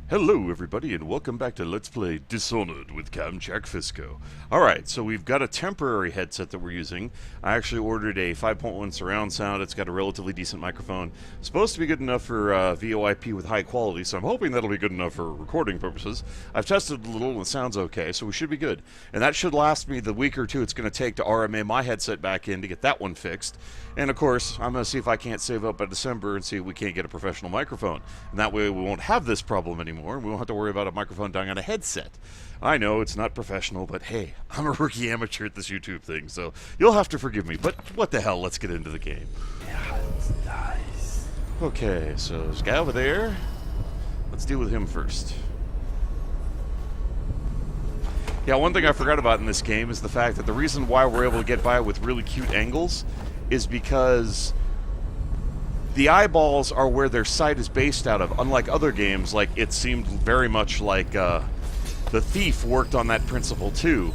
Hello everybody and welcome back to Let's Play Dishonored with Camjack Fisco. Alright, so we've got a temporary headset that we're using. I actually ordered a 5.1 surround sound. It's got a relatively decent microphone. It's supposed to be good enough for VoIP with high quality, so I'm hoping that'll be good enough for recording purposes. I've tested a little and it sounds okay, so we should be good. And that should last me the week or two it's going to take to RMA my headset back in to get that one fixed. And of course, I'm going to see if I can't save up by December and see if we can't get a professional microphone. And that way we won't have this problem anymore. We won't have to worry about a microphone dying on a headset. I know it's not professional, but hey, I'm a rookie amateur at this YouTube thing, so you'll have to forgive me. But what the hell, let's get into the game. Yeah, it's nice. Okay, so there's a guy over there. Let's deal with him first. Yeah, one thing I forgot about in this game is the fact that the reason why we're able to get by with really cute angles is because the eyeballs are where their sight is based out of. Unlike other games, like it seemed very much like The Thief worked on that principle too.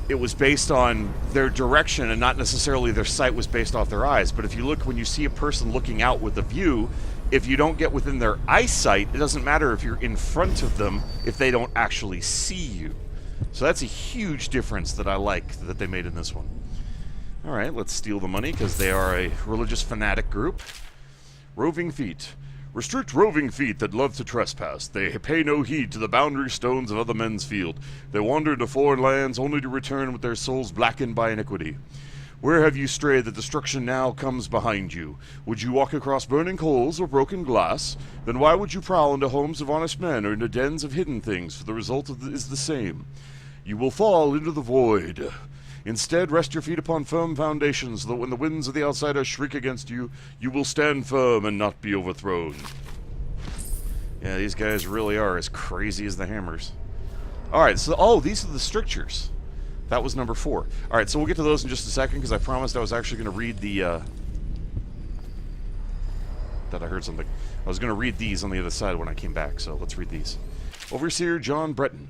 It was based on their direction and not necessarily their sight was based off their eyes. But if you look, when you see a person looking out with a view, if you don't get within their eyesight, it doesn't matter if you're in front of them if they don't actually see you. So that's a huge difference that I like that they made in this one. Alright, let's steal the money, because they are a religious fanatic group. Roving feet. Restrict roving feet that love to trespass. They pay no heed to the boundary stones of other men's field. They wander into foreign lands only to return with their souls blackened by iniquity. Where have you strayed that destruction now comes behind you? Would you walk across burning coals or broken glass? Then why would you prowl into homes of honest men or into dens of hidden things, for the result is the same. You will fall into the void. Instead, rest your feet upon firm foundations, so that when the winds of the outsider shriek against you, you will stand firm and not be overthrown. Yeah, these guys really are as crazy as the hammers. Alright, so, oh, these are the strictures. That was number 4. Alright, so we'll get to those in just a second, because I promised I was actually going to read the, that I heard something. I was going to read these on the other side when I came back, so let's read these. Overseer John Breton.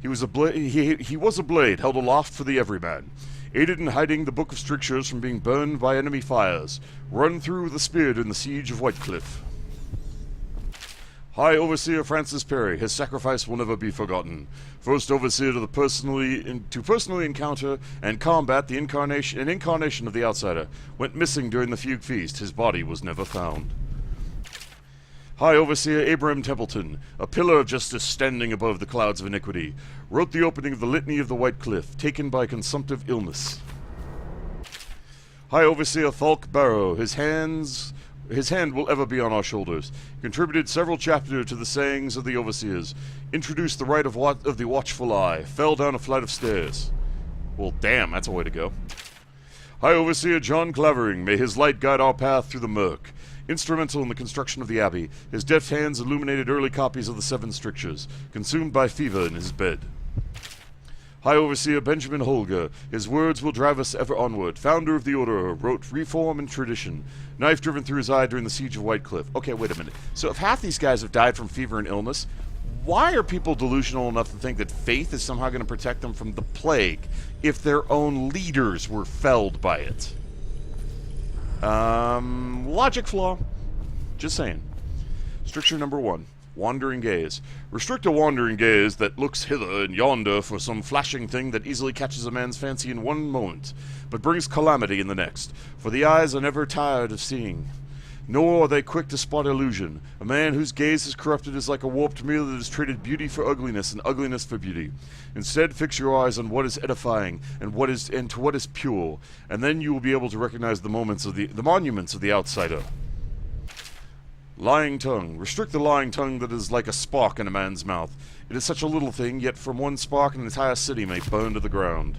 He was a blade held aloft for the everyman, aided in hiding the Book of Strictures from being burned by enemy fires, run through with a spear in the siege of Whitecliff. High Overseer Francis Perry, his sacrifice will never be forgotten. First Overseer to personally encounter and combat the incarnation of the outsider, went missing during the Fugue Feast. His body was never found. High Overseer Abraham Templeton, a pillar of justice standing above the clouds of iniquity, wrote the opening of the Litany of the White Cliff, taken by consumptive illness. High Overseer Falk Barrow, his hand will ever be on our shoulders, contributed several chapters to the sayings of the Overseers, introduced the rite of the watchful eye, fell down a flight of stairs. Well, damn, that's a way to go. High Overseer John Clavering, may his light guide our path through the murk. Instrumental in the construction of the abbey, his deft hands illuminated early copies of the 7 strictures, consumed by fever in his bed. High Overseer Benjamin Holger, his words will drive us ever onward. Founder of the Order, wrote Reform and Tradition. Knife driven through his eye during the siege of Whitecliff. Okay, wait a minute. So if half these guys have died from fever and illness, why are people delusional enough to think that faith is somehow going to protect them from the plague if their own leaders were felled by it? Logic flaw. Just saying. Stricture number 1. Wandering gaze. Restrict a wandering gaze that looks hither and yonder for some flashing thing that easily catches a man's fancy in one moment, but brings calamity in the next, for the eyes are never tired of seeing. Nor are they quick to spot illusion. A man whose gaze is corrupted is like a warped mirror that has traded beauty for ugliness and ugliness for beauty. Instead, fix your eyes on what is edifying and to what is pure, and then you will be able to recognize the monuments of the outsider. Lying tongue. Restrict the lying tongue that is like a spark in a man's mouth. It is such a little thing, yet from one spark an entire city may burn to the ground.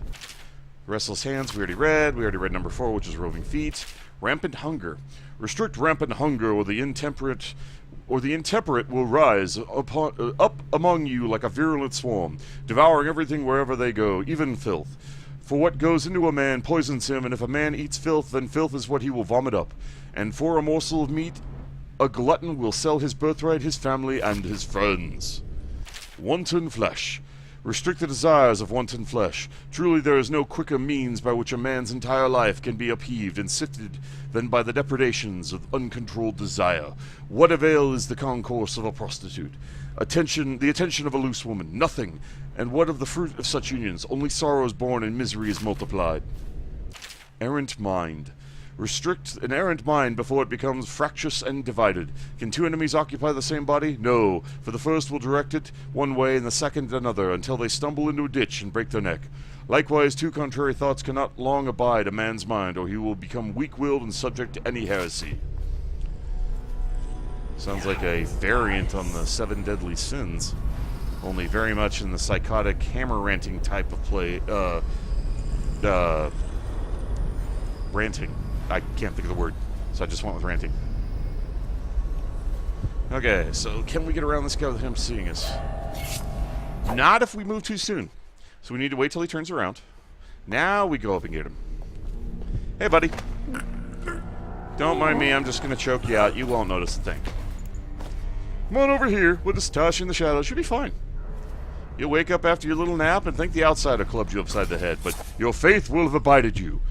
Restless hands, we already read number 4, which is roving feet. Rampant hunger. Restrict rampant hunger, or the intemperate will rise up among you like a virulent swarm, devouring everything wherever they go, even filth. For what goes into a man poisons him, and if a man eats filth, then filth is what he will vomit up. And for a morsel of meat, a glutton will sell his birthright, his family, and his friends. Wanton flesh. Restrict the desires of wanton flesh. Truly there is no quicker means by which a man's entire life can be upheaved and sifted than by the depredations of uncontrolled desire. What avail is the concourse of a prostitute? The attention of a loose woman, nothing. And what of the fruit of such unions? Only sorrow is born and misery is multiplied. Errant mind. Restrict an errant mind before it becomes fractious and divided. Can two enemies occupy the same body? No, for the first will direct it one way and the second another, until they stumble into a ditch and break their neck. Likewise, two contrary thoughts cannot long abide a man's mind, or he will become weak-willed and subject to any heresy. Sounds like a variant on the 7 deadly sins, only very much in the psychotic hammer-ranting type of play, ranting. I can't think of the word, so I just went with ranting. Okay, so can we get around this guy with him seeing us? Not if we move too soon. So we need to wait till he turns around. Now we go up and get him. Hey, buddy. Don't mind me, I'm just going to choke you out. You won't notice a thing. Come on over here. We'll just toss you in the shadows. Should be fine. You'll wake up after your little nap and think the outsider clubbed you upside the head, but your faith will have abided you.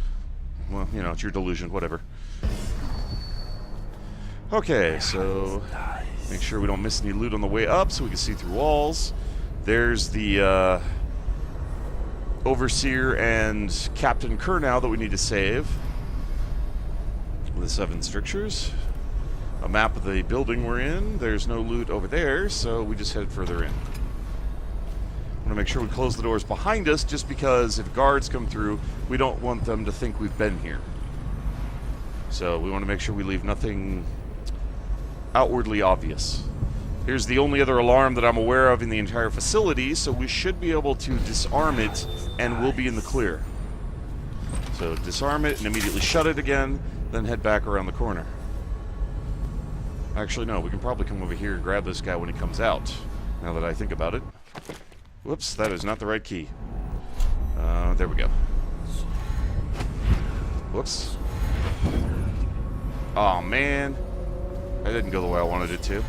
Well, you know, it's your delusion, whatever. Okay, so make sure we don't miss any loot on the way up so we can see through walls. There's the Overseer and Captain Kurnow that we need to save. The 7 strictures. A map of the building we're in. There's no loot over there, so we just head further in. I want to make sure we close the doors behind us, just because if guards come through, we don't want them to think we've been here. So we want to make sure we leave nothing outwardly obvious. Here's the only other alarm that I'm aware of in the entire facility, so we should be able to disarm it and we'll be in the clear. So disarm it and immediately shut it again, then head back around the corner. Actually, no, we can probably come over here and grab this guy when he comes out, now that I think about it. Whoops, that is not the right key. There we go. Whoops. Aw, man. That didn't go the way I wanted it to.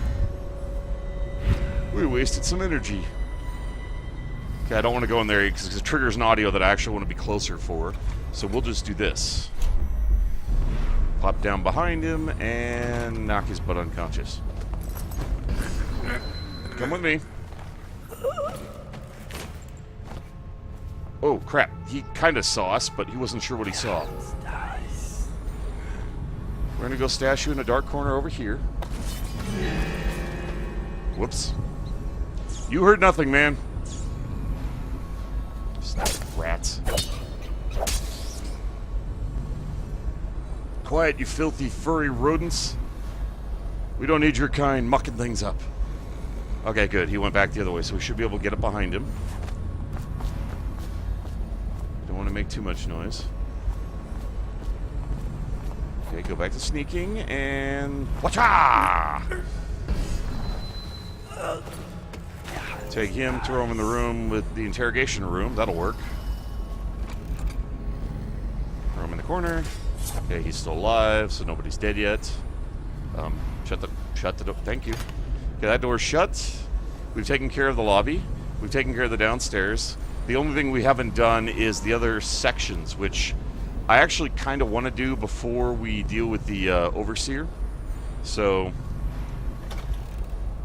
We wasted some energy. Okay, I don't want to go in there because it triggers an audio that I actually want to be closer for. So we'll just do this. Pop down behind him and knock his butt unconscious. Come with me. Oh, crap. He kind of saw us, but he wasn't sure what he saw. We're going to go stash you in a dark corner over here. Whoops. You heard nothing, man. Rats. Quiet, you filthy, furry rodents. We don't need your kind mucking things up. Okay, good. He went back the other way, so we should be able to get up behind him. Don't want to make too much noise. Okay, go back to sneaking, and... Watcha! Take him, throw him in the room with the interrogation room. That'll work. Throw him in the corner. Okay, he's still alive, so nobody's dead yet. Shut the door. Thank you. Okay, that door's shut. We've taken care of the lobby. We've taken care of the downstairs. The only thing we haven't done is the other sections, which I actually kind of want to do before we deal with the Overseer. So,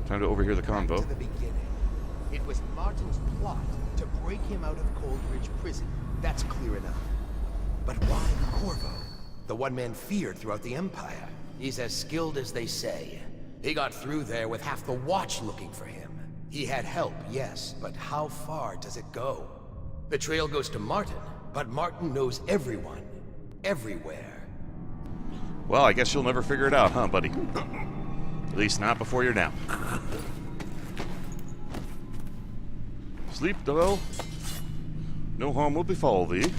time to overhear the convo. To the beginning. It was Martin's plot to break him out of Coldridge Prison. That's clear enough. But why Corvo? The one man feared throughout the Empire. He's as skilled as they say. He got through there with half the Watch looking for him. He had help, yes, but how far does it go? The trail goes to Martin, but Martin knows everyone. Everywhere. Well, I guess you'll never figure it out, huh, buddy? At least not before your nap. Sleep, Doyle. No harm will befall thee.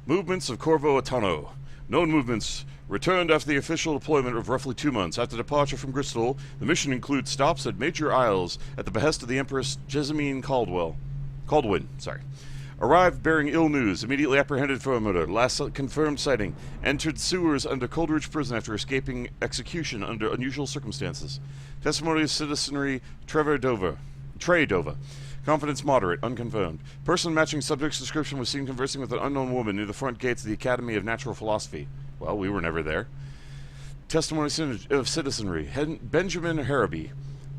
Movements of Corvo Atano. Known movements returned after the official deployment of roughly 2 months. After departure from Bristol, the mission includes stops at major isles at the behest of the Empress Jessamine Caldwin. Arrived bearing ill news. Immediately apprehended for a murder. Last confirmed sighting. Entered sewers under Coldridge Prison after escaping execution under unusual circumstances. Testimony of citizenry Trevor Dova. Confidence moderate, unconfirmed. Person matching subject's description was seen conversing with an unknown woman near the front gates of the Academy of Natural Philosophy. Well, we were never there. Testimony of citizenry. Benjamin Harraby.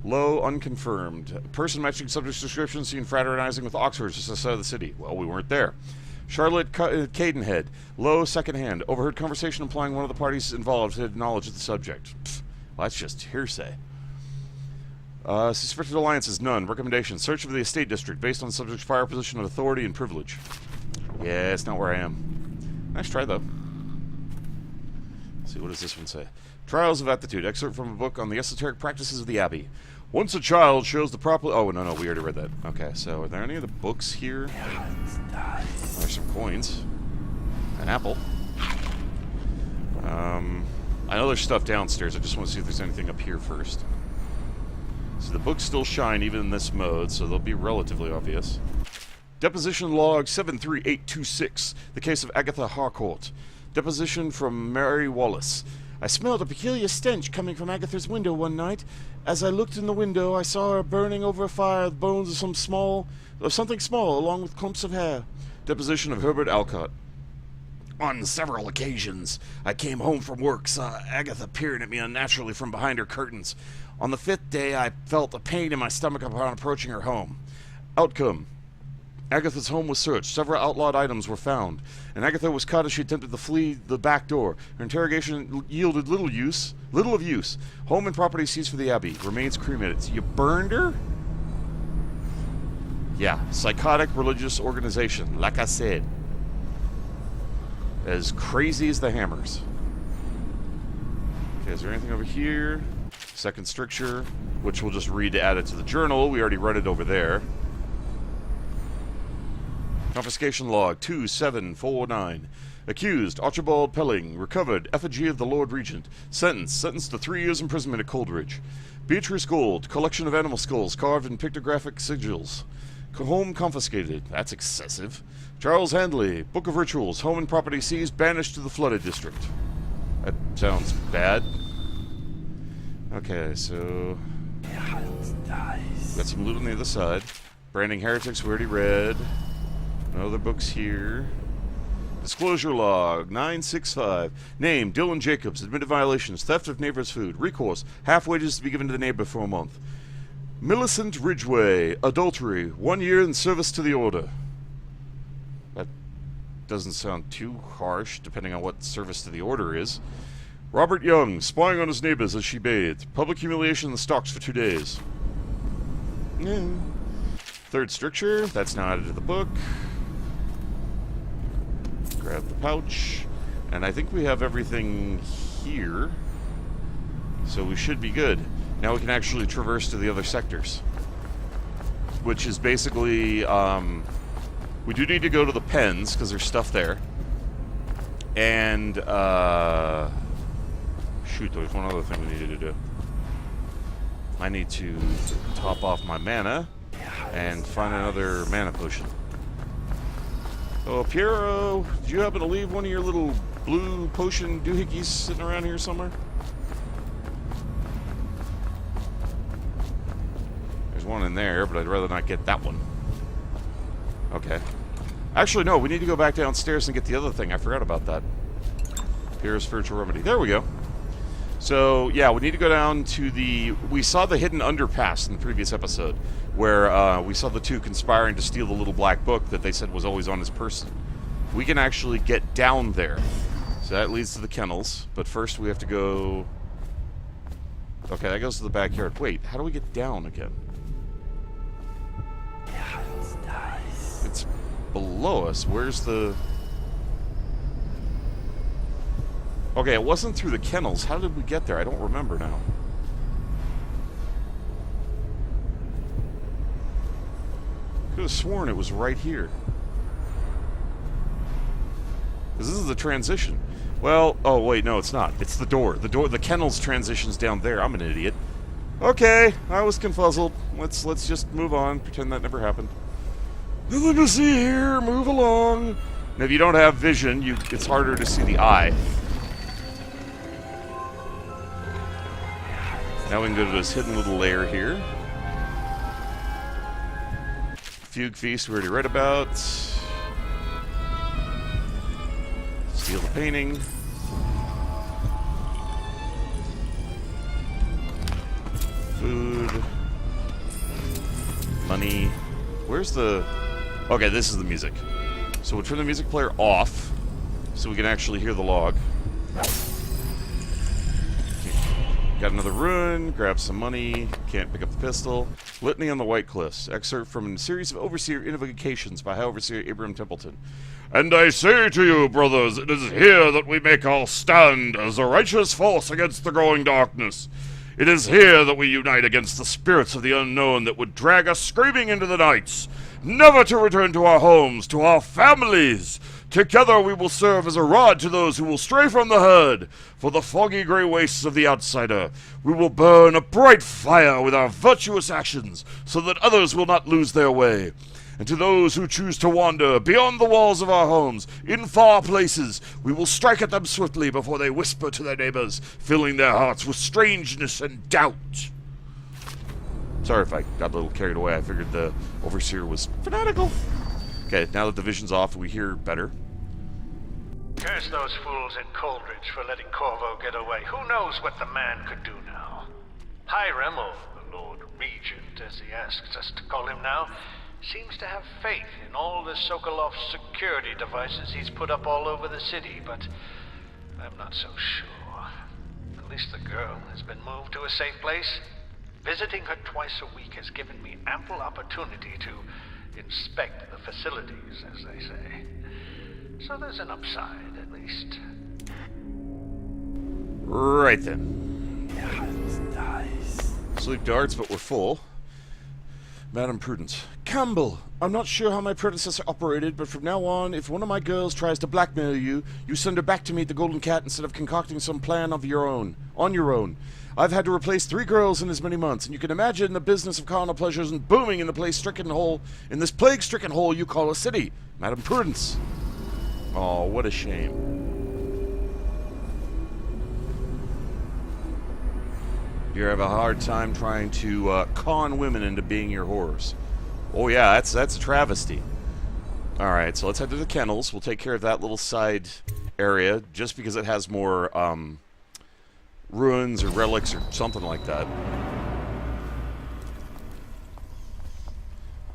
Low, unconfirmed. Person matching subject's description seen fraternizing with Oxford just outside of the city. Well, we weren't there. Charlotte Cadenhead. Low, secondhand. Overheard conversation implying one of the parties involved had knowledge of the subject. Pfft, well, that's just hearsay. Suspected alliances, none. Recommendation, search for the estate district based on the subject's prior position of authority and privilege. Yeah, it's not where I am. Nice try, though. Let's see, what does this one say? Trials of Aptitude, excerpt from a book on the esoteric practices of the abbey. Once a child shows the proper... Oh, no, we already read that. Okay, so are there any other books here? There's some coins. An apple. I know there's stuff downstairs. I just want to see if there's anything up here first. So the books still shine even in this mode, so they'll be relatively obvious. Deposition log 73826, the case of Agatha Harcourt. Deposition from Mary Wallace. I smelled a peculiar stench coming from Agatha's window one night. As I looked in the window, I saw her burning over a fire, the bones of something small, along with clumps of hair. Deposition of Herbert Alcott. On several occasions, I came home from work, saw Agatha peering at me unnaturally from behind her curtains. On the 5th day, I felt a pain in my stomach upon approaching her home. Outcome. Agatha's home was searched. Several outlawed items were found, and Agatha was caught as she attempted to flee the back door. Her interrogation yielded little of use. Home and property seized for the abbey. Remains cremated. So you burned her? Yeah. Psychotic religious organization. Like I said. As crazy as the Hammers. Okay, is there anything over here? Second stricture, which we'll just read to add it to the journal. We already read it over there. Confiscation log 2749. Accused, Archibald Pelling. Recovered, effigy of the Lord Regent. Sentenced to 3 years imprisonment at Coleridge. Beatrice Gold, collection of animal skulls carved in pictographic sigils. Home confiscated. That's excessive. Charles Handley, Book of Rituals. Home and property seized, banished to the flooded district. That sounds bad. Okay, so... got some loot on the other side. Branding Heretics, we already read. No other books here. Disclosure log 965. Name, Dylan Jacobs. Admitted violations. Theft of neighbor's food. Recourse. Half wages to be given to the neighbor for a month. Millicent Ridgway. Adultery. 1 year in service to the order. That doesn't sound too harsh, depending on what service to the order is. Robert Young. Spying on his neighbors as she bathed. Public humiliation in the stocks for 2 days. Third stricture. That's now added to the book. Grab the pouch. And I think we have everything here. So we should be good. Now we can actually traverse to the other sectors. Which is basically, we do need to go to the pens, because there's stuff there. And, shoot, there's one other thing we needed to do. I need to top off my mana and find another mana potion. Oh, Piero, did you happen to leave one of your little blue potion doohickeys sitting around here somewhere? There's one in there, but I'd rather not get that one. Okay. Actually, no, we need to go back downstairs and get the other thing. I forgot about that. Piero's Spiritual Remedy. There we go. So, yeah, we need to go down to the... We saw the hidden underpass in the previous episode, where we saw the two conspiring to steal the little black book that they said was always on his person. We can actually get down there. So that leads to the kennels, but first we have to go... Okay, that goes to the backyard. Wait, how do we get down again? It's below us. Where's the... Okay, it wasn't through the kennels. How did we get there? I don't remember now. Could have sworn it was right here. Because this is the transition. Well, oh wait, no, it's not. It's the door. The kennels transitions down there. I'm an idiot. Okay, I was confuzzled. Let's just move on. Pretend that never happened. Nothing to see here. Move along. And if you don't have vision, it's harder to see the eye. Now we can go to this hidden little lair here. Fugue Feast we already read about. Steal the painting. Food. Money. Where's the... Okay, this is the music. So we'll turn the music player off so we can actually hear the log. Got another rune, grab some money, can't pick up the pistol. Litany on the White Cliffs, excerpt from a series of Overseer invocations by High Overseer Abraham Templeton. And I say to you, brothers, it is here that we make our stand as a righteous force against the growing darkness. It is here that we unite against the spirits of the unknown that would drag us screaming into the nights, never to return to our homes, to our families. Together we will serve as a rod to those who will stray from the herd. For the foggy grey wastes of the outsider, we will burn a bright fire with our virtuous actions, so that others will not lose their way. And to those who choose to wander beyond the walls of our homes, in far places, we will strike at them swiftly before they whisper to their neighbors, filling their hearts with strangeness and doubt. Sorry if I got a little carried away. I figured the Overseer was fanatical. Okay, now that the vision's off, we hear better. Curse those fools in Coldridge for letting Corvo get away. Who knows what the man could do now? Hiram, or the Lord Regent, as he asks us to call him now, seems to have faith in all the Sokolov's security devices he's put up all over the city, but I'm not so sure. At least the girl has been moved to a safe place. Visiting her twice a week has given me ample opportunity to inspect the facilities, as they say. So there's an upside, at least. Right then. Nice. Sleep darts, but we're full. Madam Prudence. Campbell, I'm not sure how my predecessor operated, but from now on, if one of my girls tries to blackmail you, you send her back to me at the Golden Cat instead of concocting some plan of your own. On your own. I've had to replace 3 girls in as many months, and you can imagine the business of carnal pleasures and booming in the in this plague-stricken hole you call a city. Madam Prudence. Oh, what a shame. You have a hard time trying to con women into being your whores. Oh yeah, that's a travesty. Alright, so let's head to the kennels. We'll take care of that little side area, just because it has more, ruins or relics or something like that.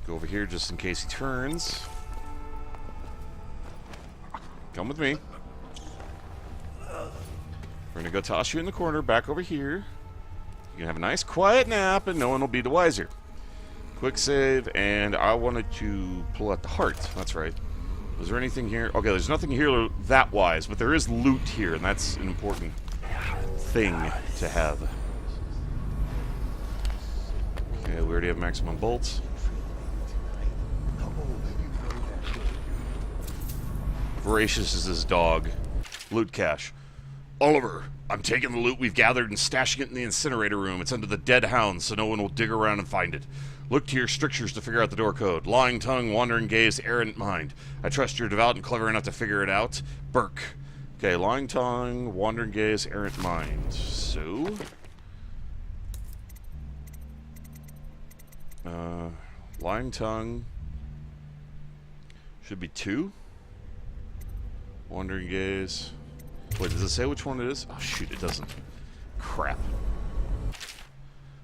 Go over here just in case he turns. Come with me. We're gonna go toss you in the corner, back over here. You can have a nice quiet nap and no one will be the wiser. Quick save, and I wanted to pull out the heart. That's right. Was there anything here? Okay, there's nothing here that wise, but there is loot here, and that's an important thing to have. Okay, we already have maximum bolts. Voracious is his dog. Loot cache. Oliver, I'm taking the loot we've gathered and stashing it in the incinerator room. It's under the dead hound, so no one will dig around and find it. Look to your strictures to figure out the door code. Lying tongue, wandering gaze, errant mind. I trust you're devout and clever enough to figure it out. Burke. Okay, lying tongue, wandering gaze, errant mind. So... lying tongue... should be 2. Wandering gaze... Wait, does it say which one it is? Oh, shoot, it doesn't. Crap.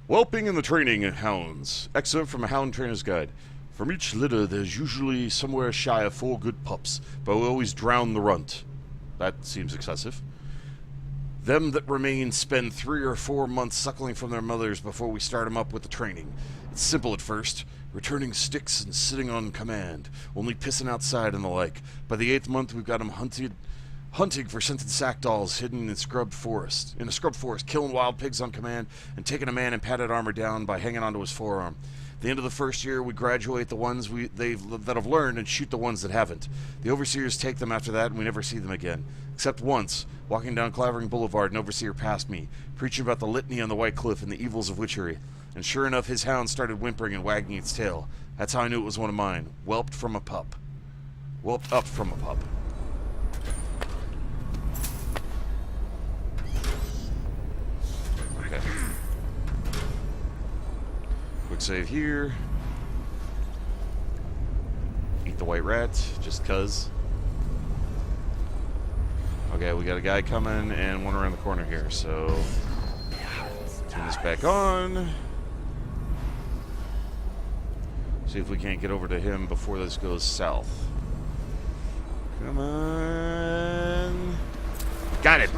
Whelping and the Training Hounds. Excerpt from a Hound Trainer's Guide. From each litter, there's usually somewhere shy of 4 good pups, but we always drown the runt. That seems excessive. Them that remain spend 3 or 4 months suckling from their mothers before we start them up with the training. It's simple at first. Returning sticks and sitting on command. Only pissing outside and the like. By the 8th month, we've got them hunting for scented sack dolls hidden in a scrub forest, killing wild pigs on command, and taking a man in padded armor down by hanging onto his forearm. At the end of the first year, we graduate the ones that have learned and shoot the ones that haven't. The overseers take them after that, and we never see them again. Except once, walking down Clavering Boulevard, an overseer passed me, preaching about the litany on the White Cliff and the evils of witchery. And sure enough, his hound started whimpering and wagging its tail. That's how I knew it was one of mine. Whelped from a pup. Whelped up from a pup. Okay. Quick save here. eat the white rat, just cuz. Okay, we got a guy coming and one around the corner here, so turn this back on. See if we can't get over to him before this goes south. Come on. Got it.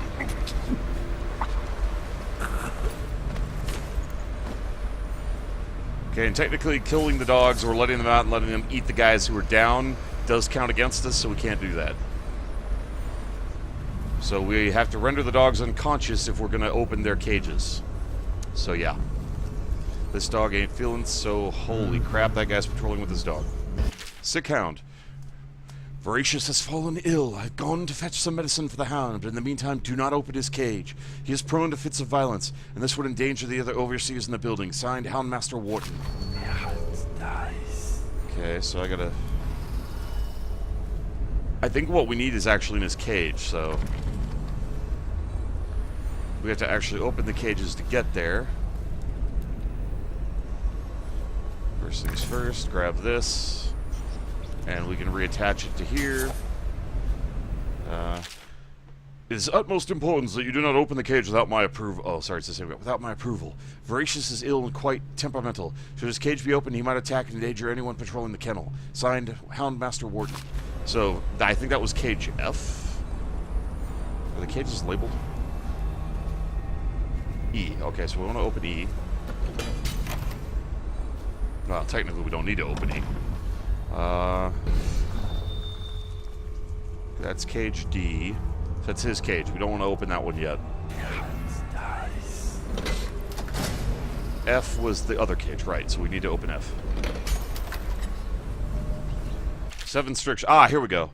Okay, and technically killing the dogs or letting them out and letting them eat the guys who are down does count against us, so we can't do that. So we have to render the dogs unconscious if we're going to open their cages. So yeah. This dog ain't feeling so... Holy crap, that guy's patrolling with his dog. Sick hound. Voracious has fallen ill. I've gone to fetch some medicine for the hound, but in the meantime, do not open his cage. He is prone to fits of violence, and this would endanger the other overseers in the building. Signed, Houndmaster Wharton. Nice. Okay, so I gotta... I think what we need is actually in his cage, so... We have to actually open the cages to get there. First things first, grab this. And we can reattach it to here. It is utmost importance that you do not open the cage without my approval. Oh, sorry, it's the same. Without my approval. Voracious is ill and quite temperamental. Should his cage be opened, he might attack and endanger anyone patrolling the kennel. Signed, Houndmaster Wharton. So, I think that was cage F. Are the cages labeled? E. Okay, so we want to open E. Well, technically we don't need to open E. That's cage D. That's his cage. We don't want to open that one yet. Nice. F was the other cage, right, so we need to open F. 7 strict... Ah, here we go.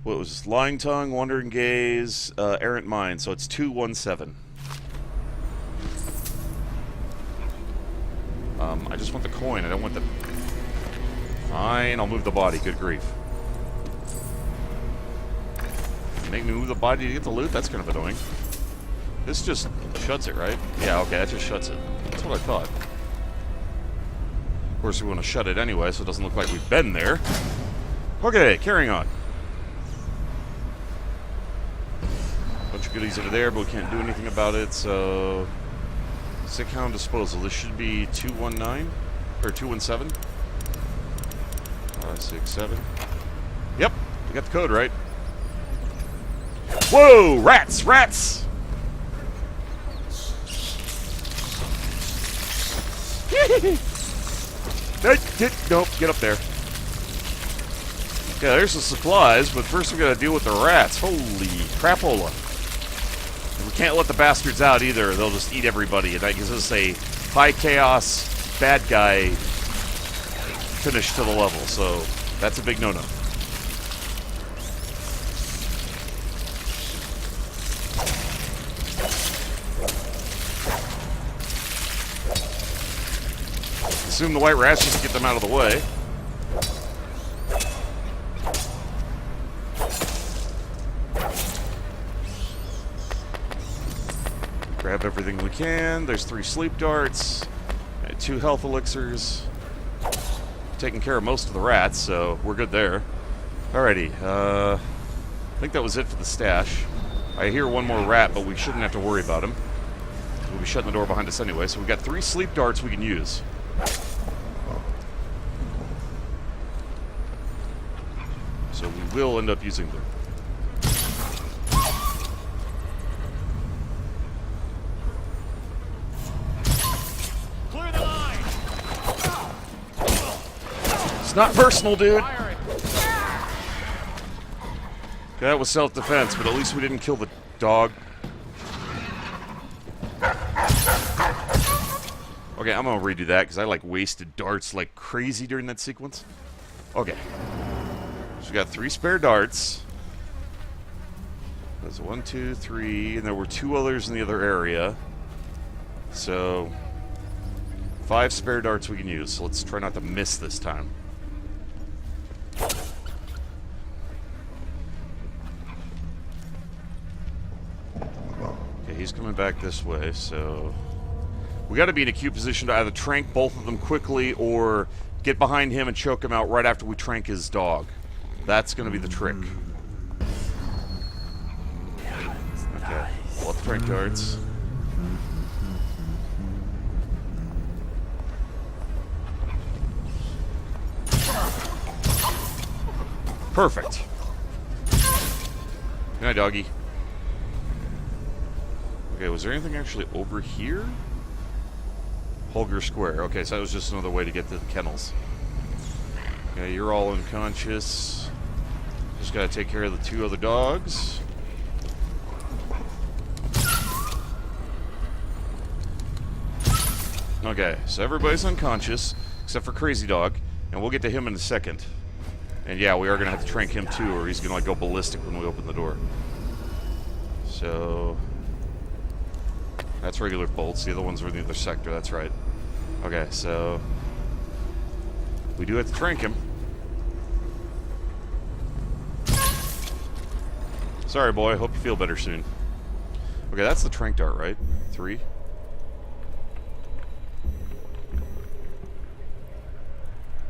What was this? Lying tongue, wandering gaze, errant mind. So it's 217. I just want the coin. I don't want the... Fine, I'll move the body. Good grief. Make me move the body to get the loot? That's kind of annoying. This just shuts it, right? Yeah, okay, that just shuts it. That's what I thought. Of course, we want to shut it anyway, so it doesn't look like we've been there. Okay, carrying on. Bunch of goodies over there, but we can't do anything about it, so... Sick hound disposal. This should be 219? Or 217? 5, 6, 7. Yep, we got the code right. Whoa! Rats! Rats! Nope, get up there. Yeah, there's the supplies, but first we gotta deal with the rats. Holy crapola. And we can't let the bastards out either, they'll just eat everybody, and that gives us a high chaos bad guy finish to the level, so that's a big no-no. Assume the white rats just get them out of the way. Grab everything we can. There's 3 sleep darts, 2 health elixirs. Taking care of most of the rats, so we're good there. Alrighty, I think that was it for the stash. I hear one more rat, but we shouldn't have to worry about him. We'll be shutting the door behind us anyway, so we've got 3 sleep darts we can use. So we will end up using them. Clear the line! It's not personal, dude. That was self-defense, but at least we didn't kill the dog. Okay, I'm gonna redo that because I like wasted darts like crazy during that sequence. Okay. So we got 3 spare darts. There's 1, 2, 3, and there were 2 others in the other area. So 5 spare darts we can use. So let's try not to miss this time. Okay, he's coming back this way, so we got to be in a cute position to either trank both of them quickly or get behind him and choke him out right after we trank his dog. That's going to be the trick. Okay. Pull up the trank darts. Perfect. Good night, doggy. Okay, was there anything actually over here? Holger Square. Okay, so that was just another way to get to the kennels. Okay, you're all unconscious. Just gotta take care of the 2 other dogs. Okay, so everybody's unconscious, except for Crazy Dog, and we'll get to him in a second. And yeah, we are gonna have to trank him too, or he's gonna like go ballistic when we open the door. So that's regular bolts. The other ones are in the other sector. That's right. Okay, so we do have to trank him. Sorry, boy. Hope you feel better soon. Okay, that's the trank dart, right? 3.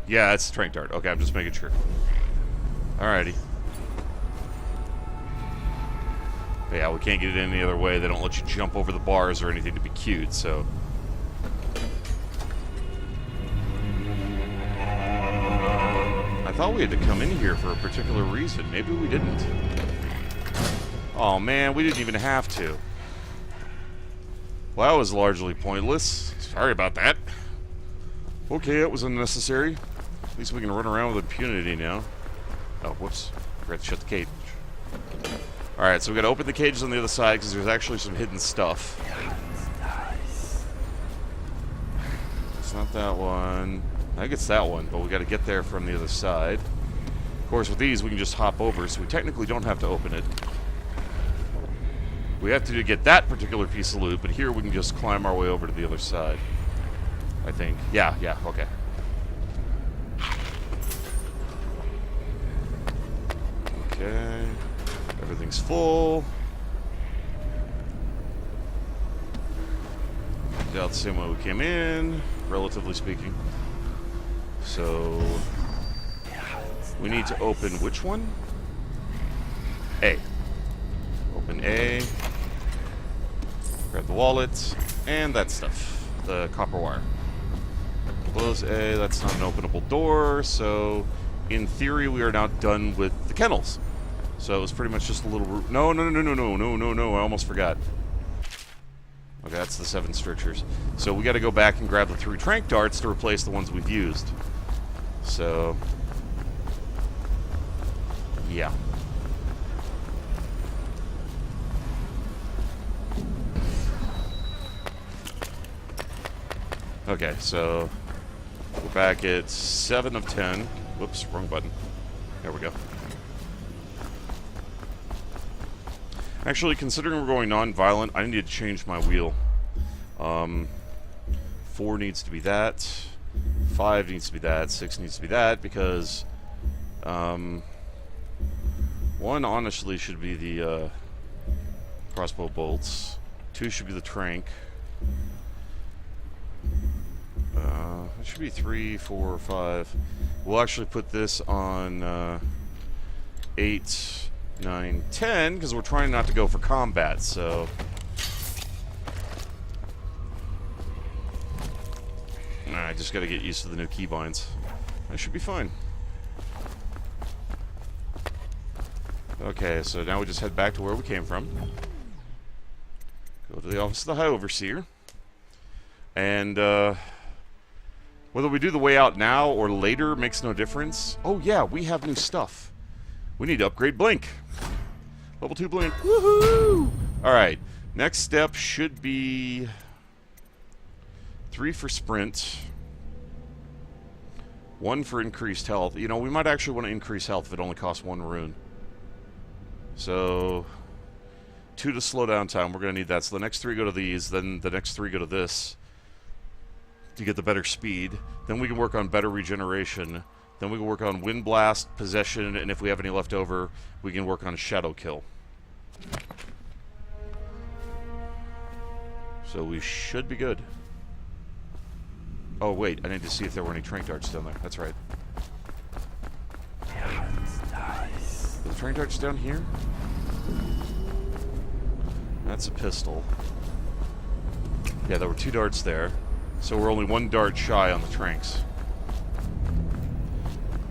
Yeah, it's the trank dart. Okay, I'm just making sure. Alrighty. But yeah, we can't get it any other way. They don't let you jump over the bars or anything to be cute, so... I thought we had to come in here for a particular reason. Maybe we didn't. Oh man, we didn't even have to. Well, that was largely pointless. Sorry about that. Okay, it was unnecessary. At least we can run around with impunity now. Oh, whoops. Forgot to shut the cage. Alright, so we gotta open the cages on the other side because there's actually some hidden stuff. It's not that one. I think it's that one, but we gotta get there from the other side. Of course, with these, we can just hop over, so we technically don't have to open it. We have to get that particular piece of loot, but here we can just climb our way over to the other side. I think. Yeah, okay. Okay. Everything's full. Out the same way we came in, relatively speaking. So we need to open which one? A. Open A. Grab the wallet and that stuff. The copper wire. Close A. That's not an openable door, so in theory we are now done with the kennels. So it was pretty much just a little... No, I almost forgot. Okay, that's the 7 strictures. So we got to go back and grab the 3 trank darts to replace the ones we've used. So... yeah. Okay, so... we're back at 7 of 10. Whoops, wrong button. There we go. Actually, considering we're going non-violent, I need to change my wheel. 4 needs to be that. 5 needs to be that. 6 needs to be that, because... 1 honestly should be the crossbow bolts. 2 should be the trank. It should be 3, 4, 5. We'll actually put this on 8... 9, 10, because we're trying not to go for combat, so... I just gotta get used to the new keybinds. I should be fine. Okay, so now we just head back to where we came from. Go to the office of the High Overseer. And, whether we do the way out now or later makes no difference. Oh yeah, we have new stuff. We need to upgrade Blink. Level 2 Blink. Woohoo! Alright. Next step should be 3 for sprint. 1 for increased health. You know, we might actually want to increase health if it only costs 1 rune. So 2 to slow down time. We're going to need that. So the next 3 go to these. Then the next 3 go to this. To get the better speed. Then we can work on better regeneration. Then we can work on Wind Blast, Possession, and if we have any left over, we can work on Shadow Kill. So we should be good. Oh, wait, I need to see if there were any trank darts down there. That's right. throwing darts down here? That's a pistol. Yeah, there were 2 darts there. So we're only 1 dart shy on the tranks.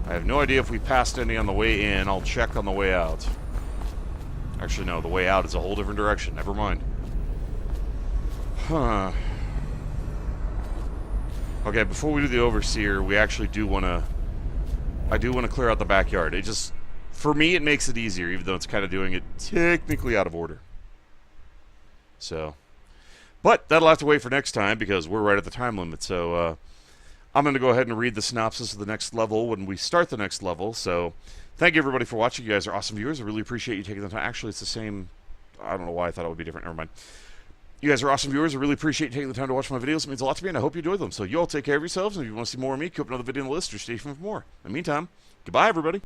I have no idea if we passed any on the way in. I'll check on the way out. Actually, no, the way out is a whole different direction. Never mind. Huh. Okay, before we do the Overseer, we actually do want to... I do want to clear out the backyard. It just... For me, it makes it easier, even though it's kind of doing it technically out of order. So... But that'll have to wait for next time, because we're right at the time limit, so... I'm going to go ahead and read the synopsis of the next level when we start the next level, so... Thank you, everybody, for watching. You guys are awesome viewers. I really appreciate you taking the time. Actually, it's the same... I don't know why I thought it would be different. Never mind. You guys are awesome viewers. I really appreciate you taking the time to watch my videos. It means a lot to me, and I hope you enjoy them. So you all take care of yourselves, and if you want to see more of me, keep up another video on the list or stay tuned for more. In the meantime, goodbye, everybody.